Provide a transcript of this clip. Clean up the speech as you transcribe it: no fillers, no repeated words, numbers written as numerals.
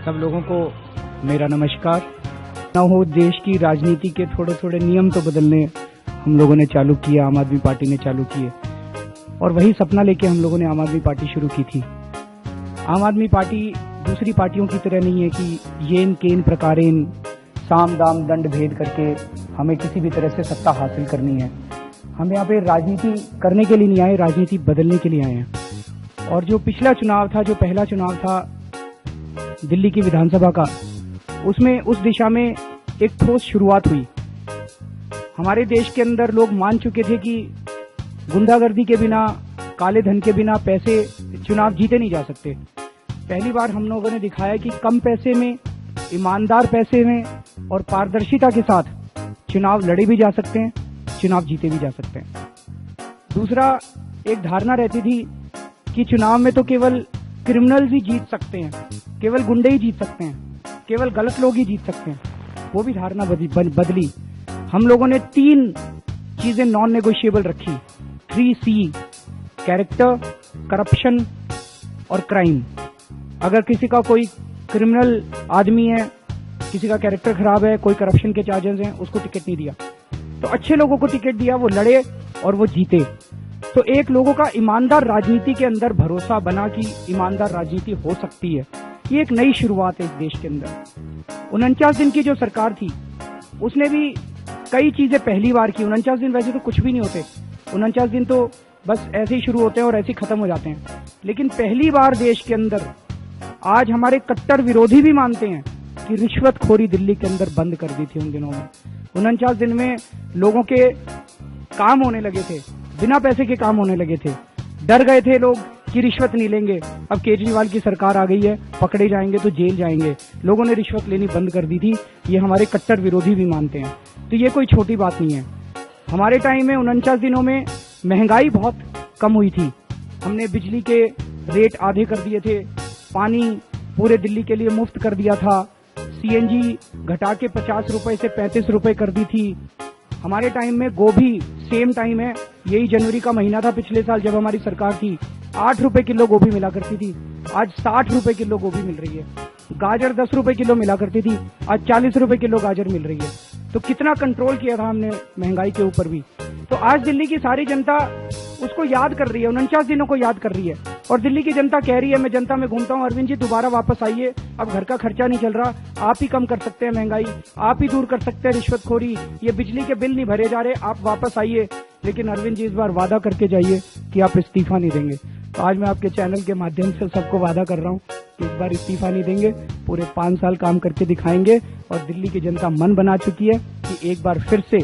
सब लोगों को मेरा नमस्कार। ना हो देश की राजनीति के थोड़े थोड़े नियम तो बदलने हम लोगों ने चालू किए, आम आदमी पार्टी ने चालू किए, और वही सपना लेके हम लोगों ने आम आदमी पार्टी शुरू की थी। आम आदमी पार्टी दूसरी पार्टियों की तरह नहीं है कि येन केन प्रकारेन साम दाम दंड भेद करके हमें किसी भी तरह से सत्ता हासिल करनी है। हम यहाँ पे राजनीति करने के लिए नहीं आए, राजनीति बदलने के लिए आए हैं। और जो पिछला चुनाव था, जो पहला चुनाव था दिल्ली की विधानसभा का, उसमें उस दिशा में एक ठोस शुरुआत हुई। हमारे देश के अंदर लोग मान चुके थे कि गुंडागर्दी के बिना, काले धन के बिना पैसे चुनाव जीते नहीं जा सकते। पहली बार हम लोगों ने दिखाया कि कम पैसे में, ईमानदार पैसे में और पारदर्शिता के साथ चुनाव लड़े भी जा सकते हैं, चुनाव जीते भी जा सकते हैं। दूसरा, एक धारणा रहती थी कि चुनाव में तो केवल क्रिमिनल्स ही जीत सकते हैं, केवल गुंडे ही जीत सकते हैं, केवल गलत लोग ही जीत सकते हैं। वो भी धारणा बदली। हम लोगों ने 3 चीजें नॉन नेगोशिएबल रखी, 3C: कैरेक्टर, करप्शन और क्राइम। अगर किसी का कोई क्रिमिनल आदमी है, किसी का कैरेक्टर खराब है, कोई करप्शन के चार्जेस हैं, उसको टिकट नहीं दिया। तो अच्छे लोगों को टिकट दिया, वो लड़े और वो जीते। तो एक लोगों का ईमानदार राजनीति के अंदर भरोसा बना कि ईमानदार राजनीति हो सकती है। ये एक नई शुरुआत है इस देश के अंदर। 49 दिन की जो सरकार थी, उसने भी कई चीजें पहली बार की। 49 दिन वैसे तो कुछ भी नहीं होते, 49 दिन तो बस ऐसे ही शुरू होते हैं और ऐसे ही खत्म हो जाते हैं। लेकिन पहली बार देश के अंदर आज हमारे कट्टर विरोधी भी मानते हैं कि रिश्वतखोरी दिल्ली के अंदर बंद कर दी थी उन दिनों में। 49 दिन में लोगों के काम होने लगे थे, बिना पैसे के काम होने लगे थे। डर गए थे लोग कि रिश्वत नहीं लेंगे, अब केजरीवाल की सरकार आ गई है, पकड़े जाएंगे तो जेल जाएंगे। लोगों ने रिश्वत लेनी बंद कर दी थी, ये हमारे कट्टर विरोधी भी मानते हैं। तो ये कोई छोटी बात नहीं है। हमारे टाइम में 49 दिनों में महंगाई बहुत कम हुई थी। हमने बिजली के रेट आधे कर दिए थे, पानी पूरे दिल्ली के लिए मुफ्त कर दिया था, CNG घटा के 50 रुपए से 35 रुपए कर दी थी। हमारे टाइम में गोभी, सेम टाइम है, यही जनवरी का महीना था पिछले साल जब हमारी सरकार थी, 8 रुपए किलो गोभी मिला करती थी, आज 60 रुपए किलो गोभी मिल रही है। गाजर 10 रुपए किलो मिला करती थी, आज 40 रुपए किलो गाजर मिल रही है। तो कितना कंट्रोल किया था हमने महंगाई के ऊपर भी। तो आज दिल्ली की सारी जनता उसको याद कर रही है, 49 दिनों को याद कर रही है। और दिल्ली की जनता कह रही है, मैं जनता में घूमता हूँ, अरविंद जी दोबारा वापस आइए, अब घर का खर्चा नहीं चल रहा, आप ही कम कर सकते हैं महंगाई, आप ही दूर कर सकते हैं रिश्वतखोरी, ये बिजली के बिल नहीं भरे जा रहे, आप वापस आइए। लेकिन अरविंद जी इस बार वादा करके जाइए कि आप इस्तीफा नहीं देंगे। तो आज मैं आपके चैनल के माध्यम से सबको वादा कर रहा हूँ कि इस बार इस्तीफा नहीं देंगे, पूरे 5 साल काम करके दिखाएंगे। और दिल्ली की जनता मन बना चुकी है कि एक बार फिर से